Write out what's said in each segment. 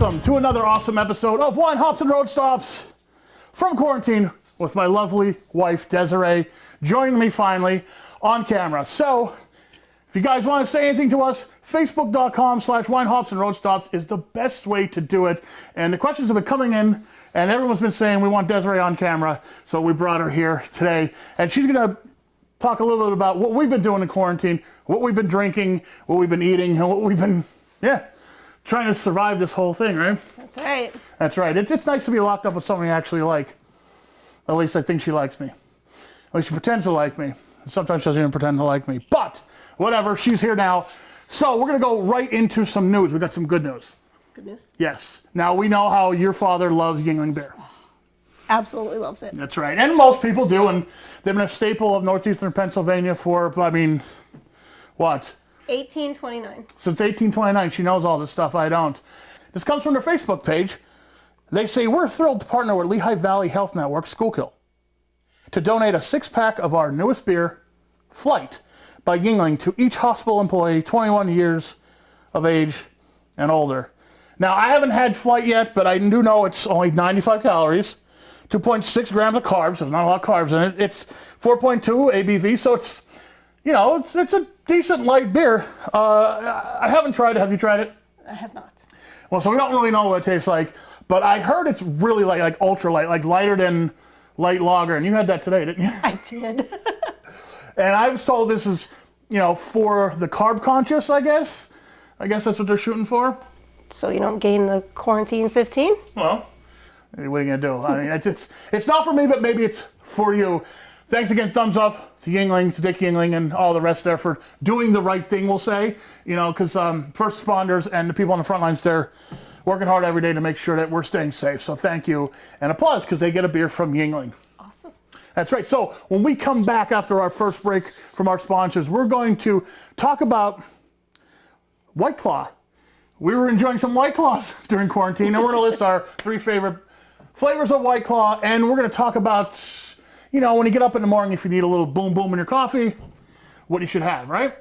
welcome to another awesome episode of Wine Hops and Road Stops from quarantine with my lovely wife, Desiree, joining me finally on camera. So, if you guys want to say anything to us, facebook.com/Wine Hops and Road Stops is the best way to do it. And the questions have been coming in, and everyone's been saying we want Desiree on camera, so we brought her here today. And she's going to talk a little bit about what we've been doing in quarantine, what we've been drinking, what we've been eating, and what we've been, trying to survive this whole thing, right? That's right. That's right. It's nice to be locked up with someone you actually like. At least I think she likes me. At least she pretends to like me. Sometimes she doesn't even pretend to like me. But, whatever, she's here now. So, we're going to go right into some news. We got some good news. Good news? Yes. Now, we know how your father loves Yuengling beer. Absolutely loves it. That's right. And most people do. And they've been a staple of northeastern Pennsylvania for, what? 1829. Since 1829. She knows all this stuff. I don't. This comes from their Facebook page. They say, we're thrilled to partner with Lehigh Valley Health Network Schuylkill to donate a 6-pack of our newest beer, Flight, by Yuengling to each hospital employee 21 years of age and older. Now, I haven't had Flight yet, but I do know it's only 95 calories, 2.6 grams of carbs. There's not a lot of carbs in it. It's 4.2 ABV, so it's, it's a decent light beer. I haven't tried it. Have you tried it? I have not. Well, so we don't really know what it tastes like, but I heard it's really light, like ultra light, like lighter than light lager, and you had that today, didn't you? I did. And I was told this is, for the carb conscious, I guess. I guess that's what they're shooting for. So you don't gain the quarantine 15? Well, what are you gonna do? I mean, it's not for me, but maybe it's for you. Thanks again, thumbs up to Yuengling, to Dick Yuengling, and all the rest there for doing the right thing, we'll say. Because first responders and the people on the front lines, they're working hard every day to make sure that we're staying safe. So thank you, and applause, because they get a beer from Yuengling. Awesome. That's right. So when we come back after our first break from our sponsors, we're going to talk about White Claw. We were enjoying some White Claws during quarantine, and we're going to list our 3 favorite flavors of White Claw, and we're going to talk about, when you get up in the morning, if you need a little boom boom in your coffee, what you should have, right?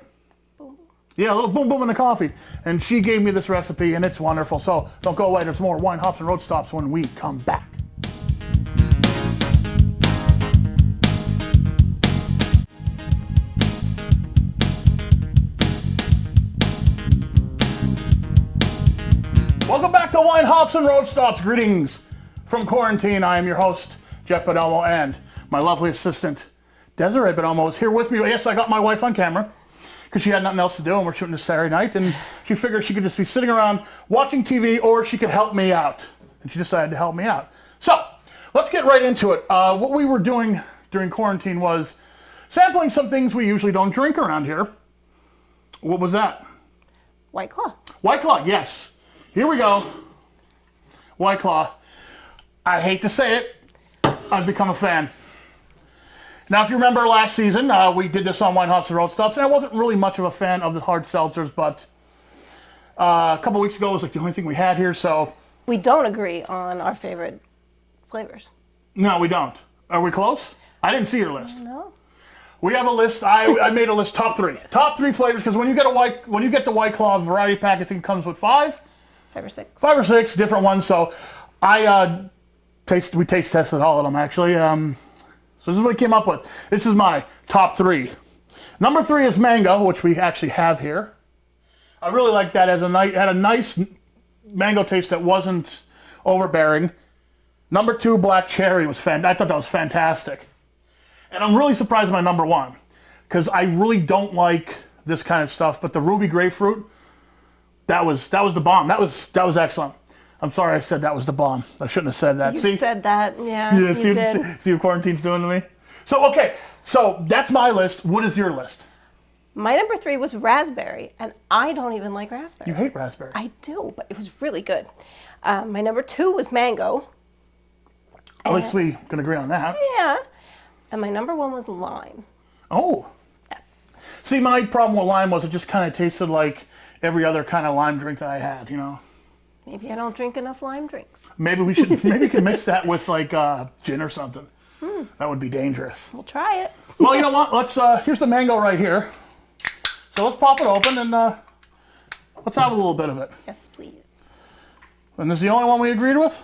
Boom. Yeah, a little boom boom in the coffee. And she gave me this recipe, and it's wonderful. So don't go away. There's more Wine Hops and Road Stops when we come back. Welcome back to Wine Hops and Road Stops. Greetings from quarantine. I am your host, Jeff Bonomo, and my lovely assistant, Desiree Bonomo, is here with me. Yes, I got my wife on camera because she had nothing else to do, and we're shooting this Saturday night, and she figured she could just be sitting around watching TV, or she could help me out, and she decided to help me out. So, let's get right into it. What we were doing during quarantine was sampling some things we usually don't drink around here. What was that? White Claw. White Claw, yes. Here we go. White Claw. I hate to say it, I've become a fan. Now, if you remember last season, we did this on Wine Hops and Road Stops, and I wasn't really much of a fan of the hard seltzers, but a couple weeks ago it was like the only thing we had here, so. We don't agree on our favorite flavors. No, we don't. Are we close? I didn't see your list. No. We have a list. I made a list, top 3. Top 3 flavors, because when you get the White Claw variety pack, I think it comes with 5 or 6. 5 or 6 different ones. So we taste tested all of them actually. So this is what I came up with. This is my top 3. Number 3 is mango, which we actually have here. I really like that. Had a nice mango taste that wasn't overbearing. Number 2, black cherry was I thought that was fantastic. And I'm really surprised by number 1, because I really don't like this kind of stuff. But the ruby grapefruit, that was the bomb. That was excellent. I'm sorry I said that was the bomb. I shouldn't have said that. You said that, yeah, you did. See what quarantine's doing to me? So, okay, so that's my list. What is your list? My number 3 was raspberry, and I don't even like raspberry. You hate raspberry. I do, but it was really good. My number 2 was mango. At least we can agree on that. Yeah. And my number 1 was lime. Oh. Yes. See, my problem with lime was it just kind of tasted like every other kind of lime drink that I had, Maybe I don't drink enough lime drinks. Maybe we can mix that with like gin or something. That would be dangerous. We'll try it. Well, you know what? Let's. Here's the mango right here. So let's pop it open and let's have a little bit of it. Yes, please. And this is the only one we agreed with?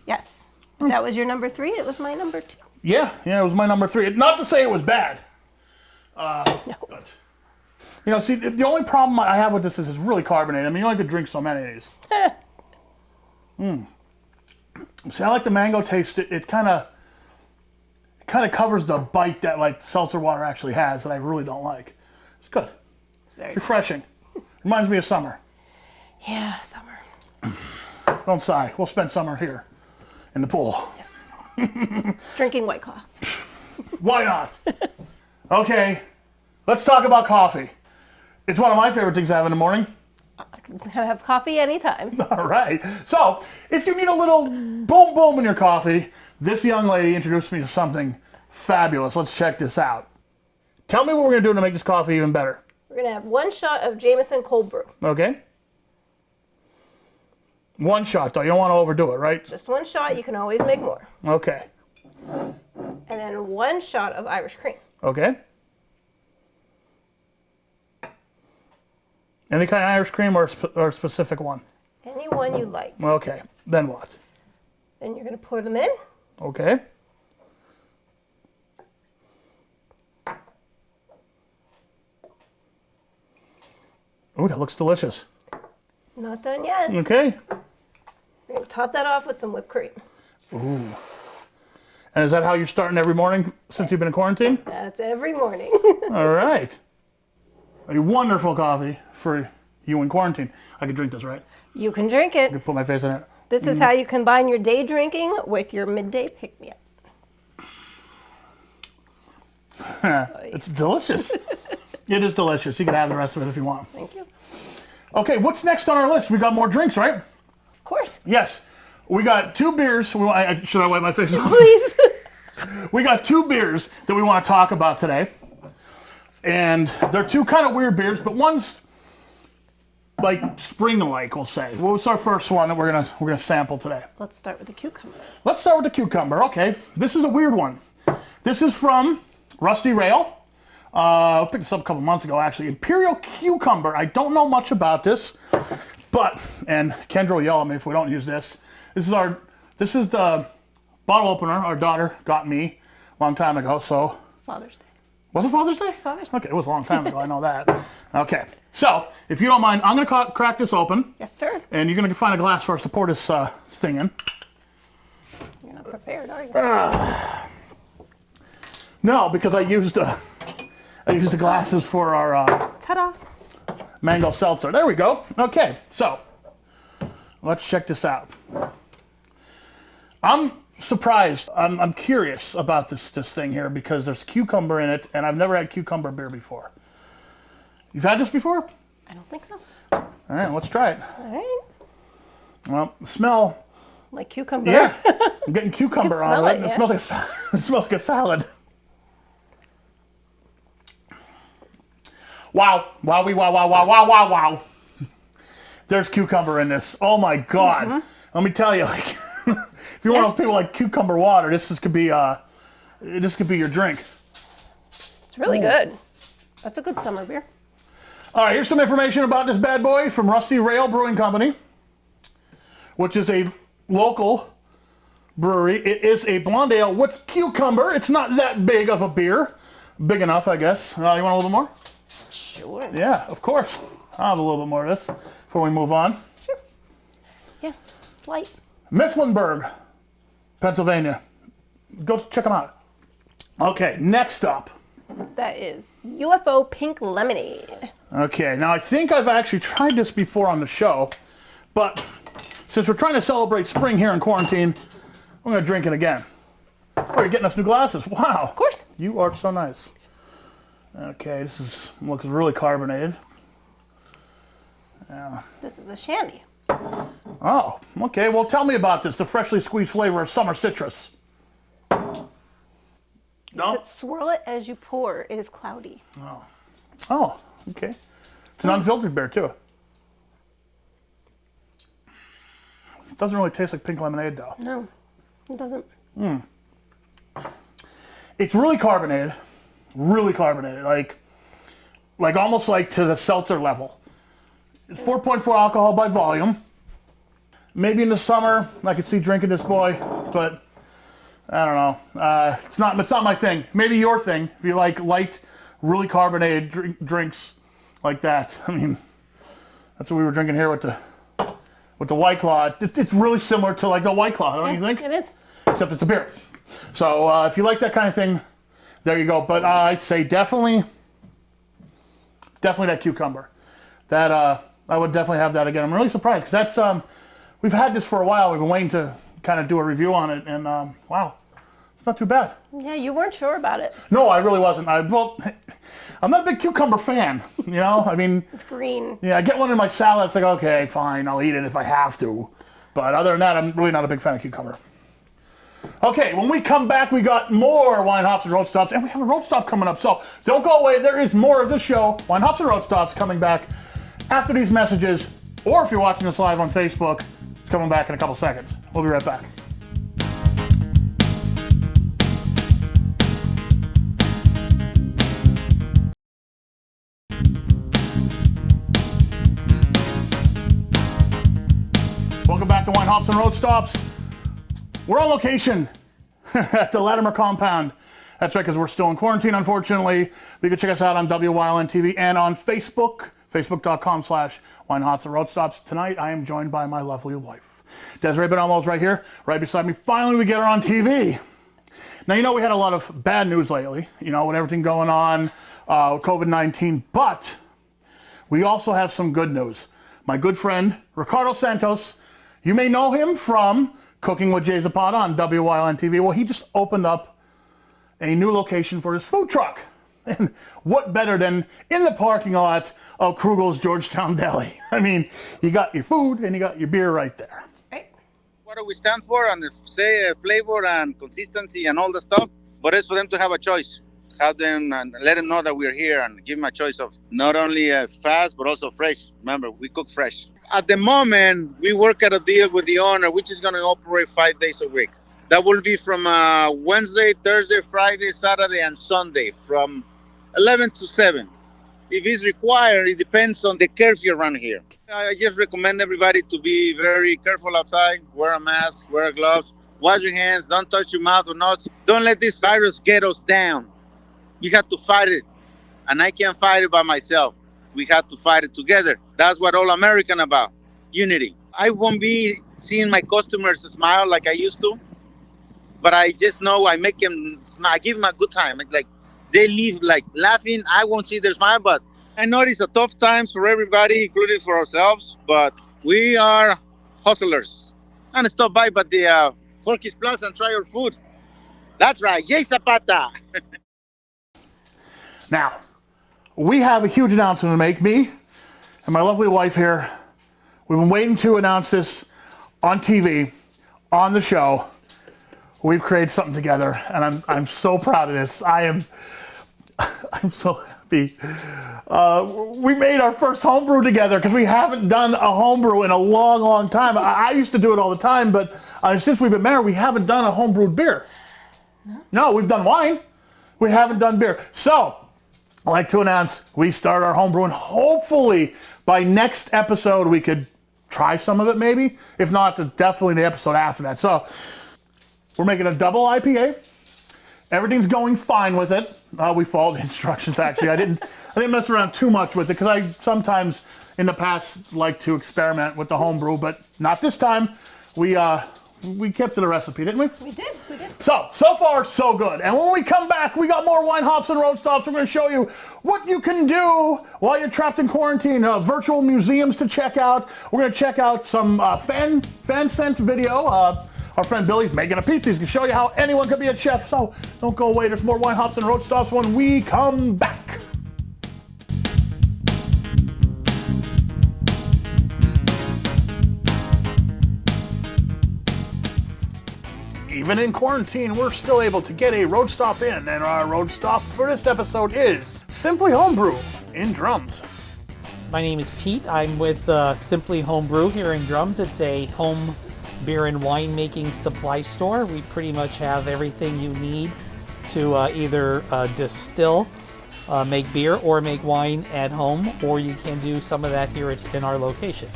Yes. That was your number 3. It was my number 2. Yeah, it was my number 3. Not to say it was bad. No. But, see, the only problem I have with this is it's really carbonated. I mean, you only could drink so many of these. See, I like the mango taste. It kind of covers the bite that like seltzer water actually has that I really don't like. It's good. It's refreshing. Reminds me of summer. Yeah, summer. Don't sigh. We'll spend summer here in the pool. Yes. Drinking White Claw. Why not? Okay, let's talk about coffee. It's one of my favorite things to have in the morning. I can have coffee anytime. All right. So, if you need a little boom boom in your coffee, this young lady introduced me to something fabulous. Let's check this out. Tell me what we're going to do to make this coffee even better. We're going to have 1 shot of Jameson cold brew. Okay. 1 shot, though. You don't want to overdo it, right? Just 1 shot. You can always make more. Okay. And then 1 shot of Irish cream. Okay. Any kind of Irish cream or a specific one? Any one you like. Okay. Then what? Then you're going to pour them in. Okay. Ooh, that looks delicious. Not done yet. Okay. We're going to top that off with some whipped cream. Ooh. And is that how you're starting every morning since you've been in quarantine? That's every morning. All right. A wonderful coffee for you in quarantine. I could drink this, right? You can drink I it. could put my face in it. This is how you combine your day drinking with your midday pick-me-up. It's delicious. It is delicious. You can have the rest of it if you want. Thank you. Okay, what's next on our list? We got more drinks, right? Of course. Yes. We got 2 beers. Should I wipe my face? Please. We got 2 beers that we want to talk about today. And they're 2 kind of weird beers, but one's like spring-like, we'll say. What's our first one that we're gonna sample today? Let's start with the cucumber. Let's start with the cucumber. Okay, this is a weird one. This is from Rusty Rail. I picked this up a couple months ago, actually. Imperial cucumber. I don't know much about this, but and Kendra will yell at me if we don't use this. This is the bottle opener our daughter got me a long time ago. So Father's Day. was it Father's Day? It's Father's Day. Okay, it was a long time ago. I know that. Okay, so if you don't mind, I'm gonna crack this open. Yes, sir. And you're gonna find a glass for us to pour this thing in. You're not prepared, are you? No, because I used the glasses for our Ta-da. mango seltzer. There we go. Okay, so let's check this out. I'm surprised. I'm curious about this thing here because there's cucumber in it, and I've never had cucumber beer before. You've had this before? I don't think so. All right, let's try it. All right. Well, the smell. Like cucumber. Yeah, I'm getting cucumber out of it. It, It smells like it smells like a salad. Wow! Wowie! Wow! Wow! Wow! Wow! Wow! Wow! There's cucumber in this. Oh my God! Mm-hmm. Let me tell you, like, if you're one of those people like cucumber water, this could be your drink. It's really good. That's a good summer beer. All right, here's some information about this bad boy from Rusty Rail Brewing Company, which is a local brewery. It is a blonde ale with cucumber. It's not that big of a beer. Big enough, I guess. You want a little bit more? Sure. Yeah, of course. I'll have a little bit more of this before we move on. Sure. Yeah, light. Mifflinburg, Pennsylvania. Go check them out. Okay, next up. That is Ufo Pink Lemonade. Okay, now I think I've actually tried this before on the show, but since we're trying to celebrate spring here in quarantine, I'm going to drink it again. Oh, you're getting us new glasses. Wow. Of course. You are so nice. Okay, this looks really carbonated. Yeah. This is a shandy. Oh, okay. Well, tell me about this, the freshly squeezed flavor of summer citrus. No? Swirl it as you pour. It is cloudy. Oh, okay. It's an unfiltered beer, too. It doesn't really taste like pink lemonade, though. No, it doesn't. It's really carbonated. Really carbonated. Like almost like to the seltzer level. It's 4.4 alcohol by volume. Maybe in the summer I could see drinking this boy, but I don't know. It's not my thing. Maybe your thing if you like light, really carbonated drinks like that. I mean, that's what we were drinking here with the White Claw. It's really similar to like the White Claw, don't you think? It is. Except it's a beer. So if you like that kind of thing, there you go. But I'd say definitely that cucumber. That I would definitely have that again. I'm really surprised because that's we've had this for a while. We've been waiting to kind of do a review on it, and wow, it's not too bad. Yeah, you weren't sure about it. No, I really wasn't. Well, I'm not a big cucumber fan. You know, I mean, It's green. yeah, I get one in my salad. It's like, okay, fine, I'll eat it if I have to. But other than that, I'm really not a big fan of cucumber. Okay, when we come back, we got more Wine Hops and Road Stops, and we have a road stop coming up. So don't go away. There is more of this show, Wine Hops and Road Stops, coming back after these messages, or if you're watching this live on Facebook, it's coming back in a couple seconds. We'll be right back. Welcome back to Wine Hops and Road Stops. We're on location at the Latimer compound. That's right, because we're still in quarantine, unfortunately. You can check us out on WYLN TV and on Facebook, facebook.com/Wine Hops and Road Stops. Tonight, I am joined by my lovely wife. Desiree Benalmo's right here, right beside me. Finally, we get her on TV. Now, you know, we had a lot of bad news lately, you know, with everything going on, with COVID-19, but we also have some good news. My good friend, Ricardo Santos, you may know him from Cooking with Jay Zapata on WYLN TV. Well, he just opened up a new location for his food truck. And what better than in the parking lot of Krugel's Georgetown Deli? I mean, you got your food and you got your beer right there. Right? What do we stand for? And say flavor and consistency and all the stuff. But it's for them to have a choice. Have them and let them know that we're here and give them a choice of not only fast but also fresh. Remember, we cook fresh. At the moment, we work at a deal with the owner, which is going to operate 5 days a week. That will be from Wednesday, Thursday, Friday, Saturday, and Sunday from 11 to 7. If it's required, it depends on the curfew around here. I just recommend everybody to be very careful outside, wear a mask, wear gloves, wash your hands, don't touch your mouth or nose. Don't let this virus get us down. We have to fight it, and I can't fight it by myself. We have to fight it together. That's what all American about, unity. I won't be seeing my customers smile like I used to, but I just know I make them smile. I give them a good time. Like they leave like laughing. I won't see their smile, but I know it's a tough times for everybody, including for ourselves, but we are hustlers. And stop by but the Forky's Plus and try our food. That's right, Jay Zapata. Now, we have a huge announcement to make. Me and my lovely wife here, we've been waiting to announce this on TV, on the show. We've created something together, and I'm so proud of this. I'm so happy. We made our first homebrew together because we haven't done a homebrew in a long, long time. I used to do it all the time, but since we've been married, we haven't done a homebrewed beer. No, we've done wine. We haven't done beer. So, I'd like to announce we start our homebrew, and hopefully by next episode we could try some of it maybe. If not, definitely the episode after that. So we're making a double IPA. Everything's going fine with it. We followed the instructions actually. I didn't mess around too much with it because I sometimes in the past like to experiment with the homebrew, but not this time. We kept to the recipe, didn't we? We did. So far, so good. And when we come back, we got more Wine Hops and Road Stops. We're going to show you what you can do while you're trapped in quarantine. Virtual museums to check out. We're going to check out some fan-sent video. Our friend Billy's making a pizza. He's going to show you how anyone could be a chef. So don't go away. There's more Wine Hops and Road Stops when we come back. Even in quarantine, we're still able to get a road stop in, and our road stop for this episode is Simply Homebrew in Drums. My name is Pete. I'm with Simply Homebrew here in Drums. It's a home beer and winemaking supply store. We pretty much have everything you need to either distill, make beer, or make wine at home, or you can do some of that here in our location.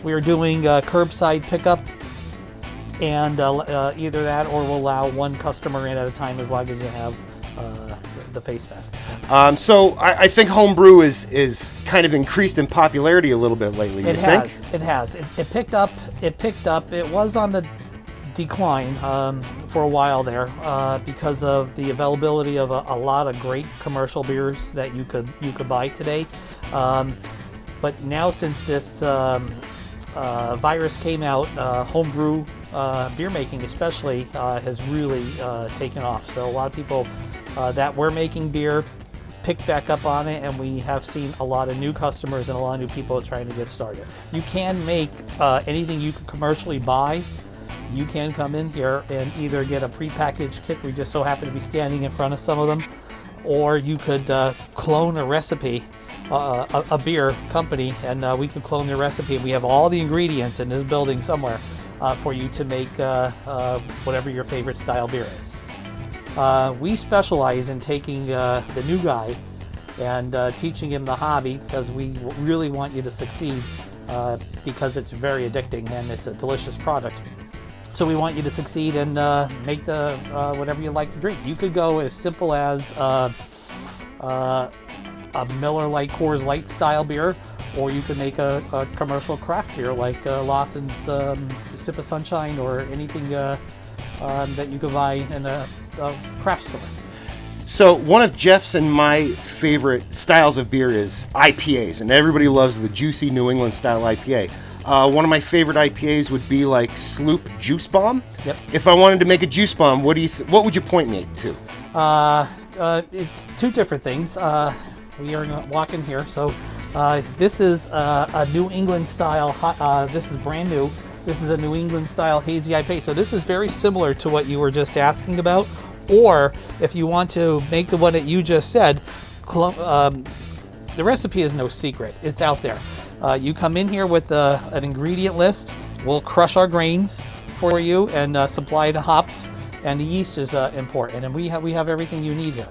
We are doing curbside pickup, and either that or we'll allow one customer in at a time as long as you have the face mask. So I think homebrew is kind of increased in popularity a little bit lately. It has. It picked up. It was on the decline for a while there because of the availability of a lot of great commercial beers that you could buy today. But now, since this virus came out, homebrew beer making especially has really taken off. So a lot of people that were making beer picked back up on it, and we have seen a lot of new customers and a lot of new people trying to get started. You can make anything you can commercially buy. You can come in here and either get a prepackaged kit. We just so happen to be standing in front of some of them, or you could clone a recipe, a beer company, and we could clone the recipe. We have all the ingredients in this building somewhere for you to make whatever your favorite style beer is. We specialize in taking the new guy and teaching him the hobby, because we really want you to succeed, because it's very addicting and it's a delicious product. So we want you to succeed and make the whatever you like to drink. You could go as simple as a Miller Lite Coors Light style beer, or you could make a commercial craft beer like Lawson's Sip of Sunshine, or anything that you could buy in a craft store. So one of Jeff's and my favorite styles of beer is IPAs, and everybody loves the juicy New England style IPA. One of my favorite IPAs would be like Sloop Juice Bomb. Yep. If I wanted to make a juice bomb, what would you point me to? It's two different things. We are walking here, so this is a New England style. This is brand new. This is a New England style hazy IPA. So this is very similar to what you were just asking about. Or if you want to make the one that you just said, the recipe is no secret. It's out there. You come in here with an ingredient list. We'll crush our grains for you and supply the hops, and the yeast is important. And we have everything you need here.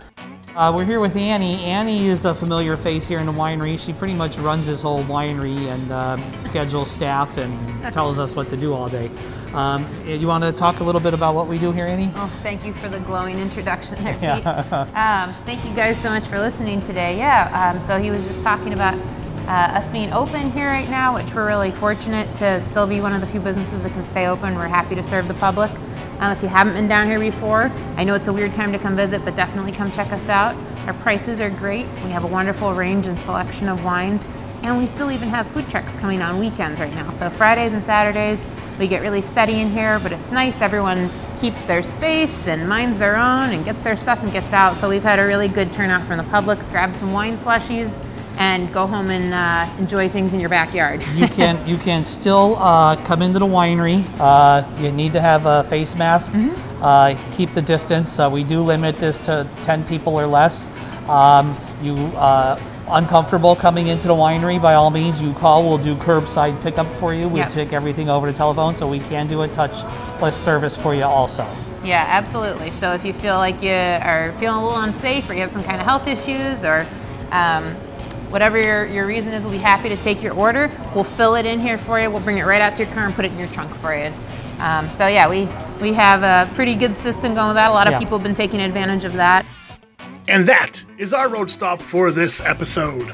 We're here with Annie. Annie is a familiar face here in the winery. She pretty much runs this whole winery and schedules staff and tells us what to do all day. You want to talk a little bit about what we do here, Annie? Oh, thank you for the glowing introduction there, Pete. Yeah. Thank you guys so much for listening today. So he was just talking about us being open here right now, which we're really fortunate to still be one of the few businesses that can stay open. We're happy to serve the public. If you haven't been down here before, I know it's a weird time to come visit, but definitely come check us out. Our prices are great. We have a wonderful range and selection of wines, and we still even have food trucks coming on weekends right now. So Fridays and Saturdays, we get really steady in here, but it's nice. Everyone keeps their space and minds their own and gets their stuff and gets out. So we've had a really good turnout from the public. Grab some wine slushies and go home and enjoy things in your backyard. You can still come into the winery. You need to have a face mask. Mm-hmm. Keep the distance. We do limit this to 10 people or less. Uncomfortable coming into the winery, by all means, you call. We'll do curbside pickup for you. We take everything over the telephone, so we can do a touchless service for you also. Yeah, absolutely. So if you feel like you are feeling a little unsafe, or you have some kind of health issues, or whatever your reason is, we'll be happy to take your order. We'll fill it in here for you. We'll bring it right out to your car and put it in your trunk for you. So yeah, we have a pretty good system going with that. A lot of people have been taking advantage of that. And that is our road stop for this episode.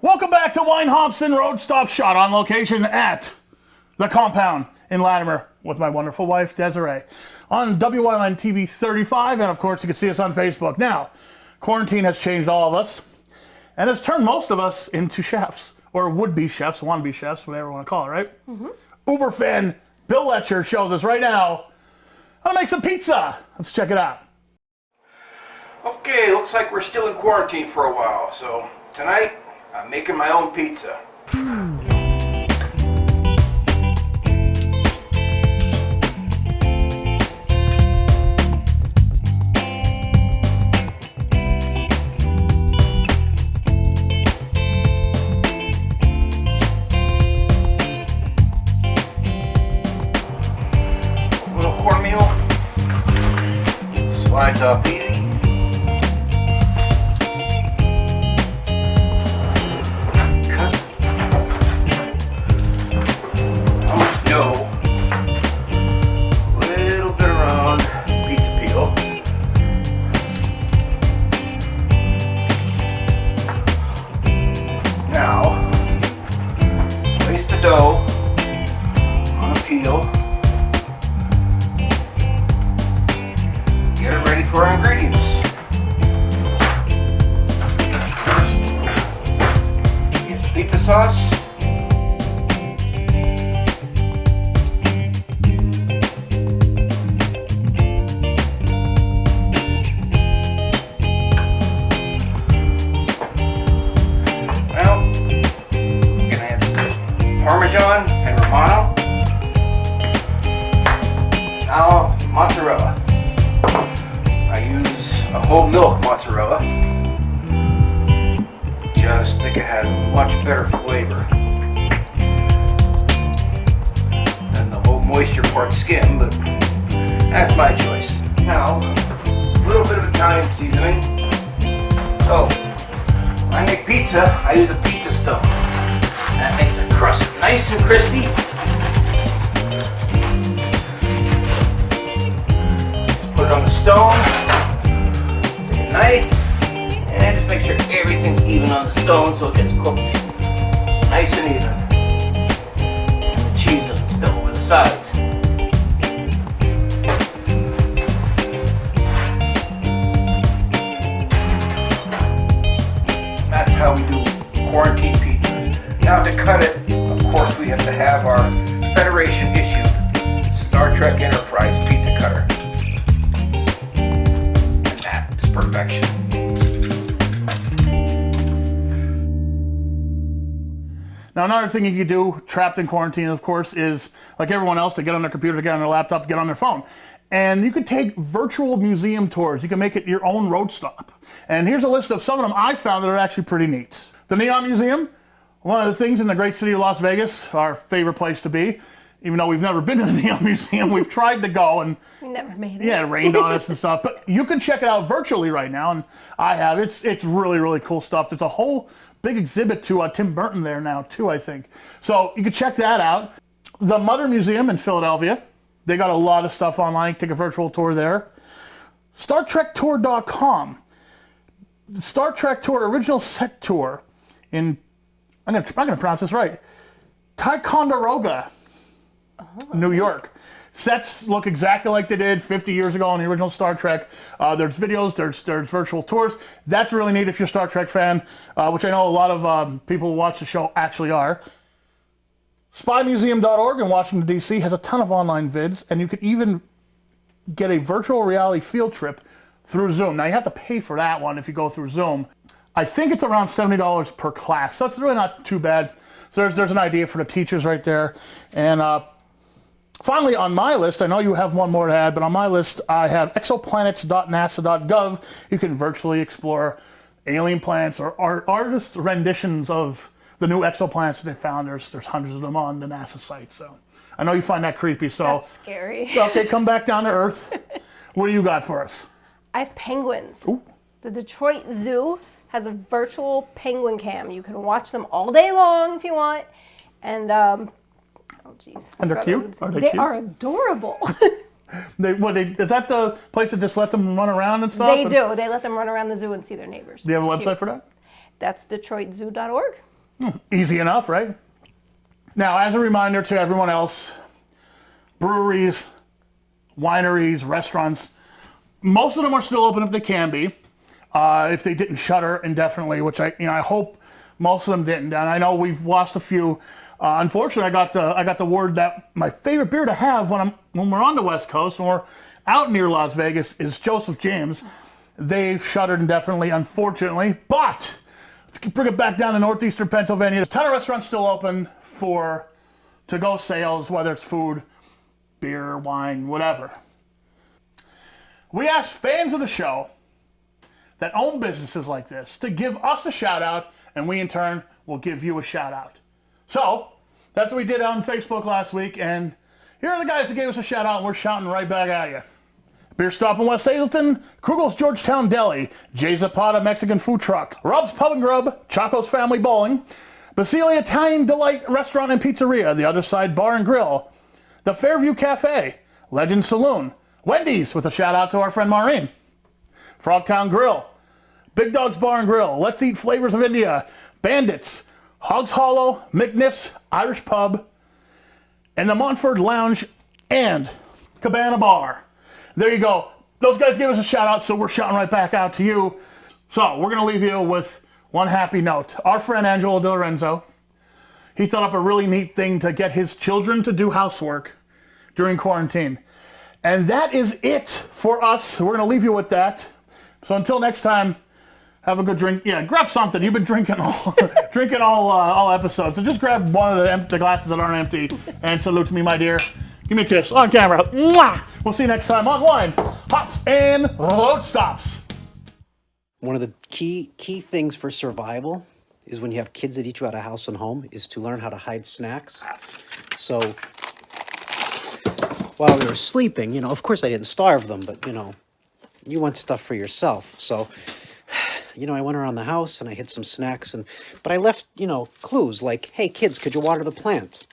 Welcome back to Wine Hops and Road Stop, shot on location at the Compound in Latimer with my wonderful wife, Desiree, on WYLN TV 35, and of course you can see us on Facebook. Now, quarantine has changed all of us, and has turned most of us into chefs, or would-be chefs, wannabe chefs, whatever you want to call it, right? Mm-hmm. Uber fan Bill Letcher shows us right now how to make some pizza. Let's check it out. Okay, looks like we're still in quarantine for a while, so tonight I'm making my own pizza. Slides up easy. peel. Get it ready for our ingredients. First, get the pizza sauce. Parmesan and Romano. Now mozzarella. I use a whole milk mozzarella. Just think it has a much better flavor than the whole moisture part skim, but that's my choice. Now, a little bit of Italian seasoning. So, when I make pizza, I use a pizza stone. That makes the crust nice and crispy. Put it on the stone, take a knife, and just make sure everything's even on the stone so it gets cooked nice and even. And the cheese doesn't spill over the sides. That's how we do quarantine pizza. Now to cut it, of course, we have to have our Federation issued Star Trek Enterprise pizza cutter. And that is perfection. Now, another thing you can do, trapped in quarantine, of course, is like everyone else, to get on their computer, to get on their laptop, to get on their phone. And you can take virtual museum tours. You can make it your own road stop. And here's a list of some of them I found that are actually pretty neat. The Neon Museum. One of the things in the great city of Las Vegas, our favorite place to be, even though we've never been to the Neon Museum, we've tried to go, and We never made it. yeah, it rained on us and stuff. But you can check it out virtually right now, and I have. It's really, really cool stuff. There's a whole big exhibit to Tim Burton there now too, I think. So you can check that out. The Mutter Museum in Philadelphia, they got a lot of stuff online. Take a virtual tour there. StarTrekTour.com. The Star Trek Tour original set tour in, I'm gonna pronounce this right, Ticonderoga, New York. Sets look exactly like they did 50 years ago on the original Star Trek. There's videos, there's virtual tours. That's really neat if you're a Star Trek fan, which I know a lot of people who watch the show actually are. SpyMuseum.org in Washington, D.C. has a ton of online vids, and you can even get a virtual reality field trip through Zoom. Now, you have to pay for that one if you go through Zoom. I think it's around $70 per class, so it's really not too bad. So there's an idea for the teachers right there. And finally, on my list, I know you have one more to add, but on my list, I have exoplanets.nasa.gov. You can virtually explore alien planets or artist renditions of the new exoplanets that they found. There's hundreds of them on the NASA site. So I know you find that creepy. So That's scary. okay, come back down to Earth. What do you got for us? I have penguins. Ooh. The Detroit Zoo has a virtual penguin cam. You can watch them all day long if you want. And oh geez. And they're cute? Are they They cute? are adorable. Is that the place that just let them run around and stuff? They do. They let them run around the zoo and see their neighbors. Do you have a It's website cute. for that? That's DetroitZoo.org. Easy enough, right? Now, as a reminder to everyone else, breweries, wineries, restaurants, most of them are still open if they can be. If they didn't shutter indefinitely, which I hope most of them didn't. And I know we've lost a few. Unfortunately, I got the word that my favorite beer to have when we're on the West Coast, when we're out near Las Vegas, is Joseph James. They've shuttered indefinitely, unfortunately. But let's bring it back down to northeastern Pennsylvania. There's a ton of restaurants still open for to-go sales, whether it's food, beer, wine, whatever. We asked fans of the show that own businesses like this to give us a shout out, and we in turn will give you a shout out. So that's what we did on Facebook last week, and here are the guys that gave us a shout out, and we're shouting right back at you. Beer Stop in West Hazleton, Krugel's Georgetown Deli, Jay Zapata Mexican Food Truck, Rob's Pub and Grub, Chaco's Family Bowling, Basile Italian Delight Restaurant and Pizzeria, The Other Side Bar and Grill, The Fairview Cafe, Legend Saloon, Wendy's with a shout out to our friend Maureen, Frogtown Grill, Big Dog's Bar and Grill, Let's Eat Flavors of India, Bandits, Hogs Hollow, McNiff's, Irish Pub, and the Montford Lounge and Cabana Bar. There you go. Those guys gave us a shout out, so we're shouting right back out to you. So we're going to leave you with one happy note. Our friend Angelo Di Lorenzo, he thought up a really neat thing to get his children to do housework during quarantine. And that is it for us. We're going to leave you with that. So until next time, have a good drink. Yeah, grab something. You've been drinking all episodes. So just grab one of the glasses that aren't empty and salute to me, my dear. Give me a kiss on camera. Mwah! We'll see you next time on Wine, Hops, and Road Stops. One of the key things for survival is when you have kids that eat you out of house and home is to learn how to hide snacks. So while we were sleeping, you know, of course I didn't starve them, but, you know, you want stuff for yourself. So, you know, I went around the house and I hid some snacks, but I left, you know, clues like, hey, kids, could you water the plant?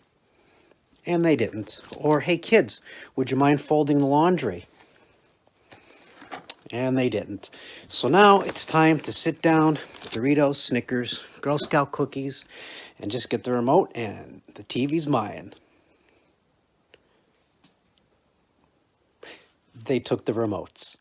And they didn't. Or, hey, kids, would you mind folding the laundry? And they didn't. So now it's time to sit down, Doritos, Snickers, Girl Scout cookies, and just get the remote, and the TV's mine. They took the remotes.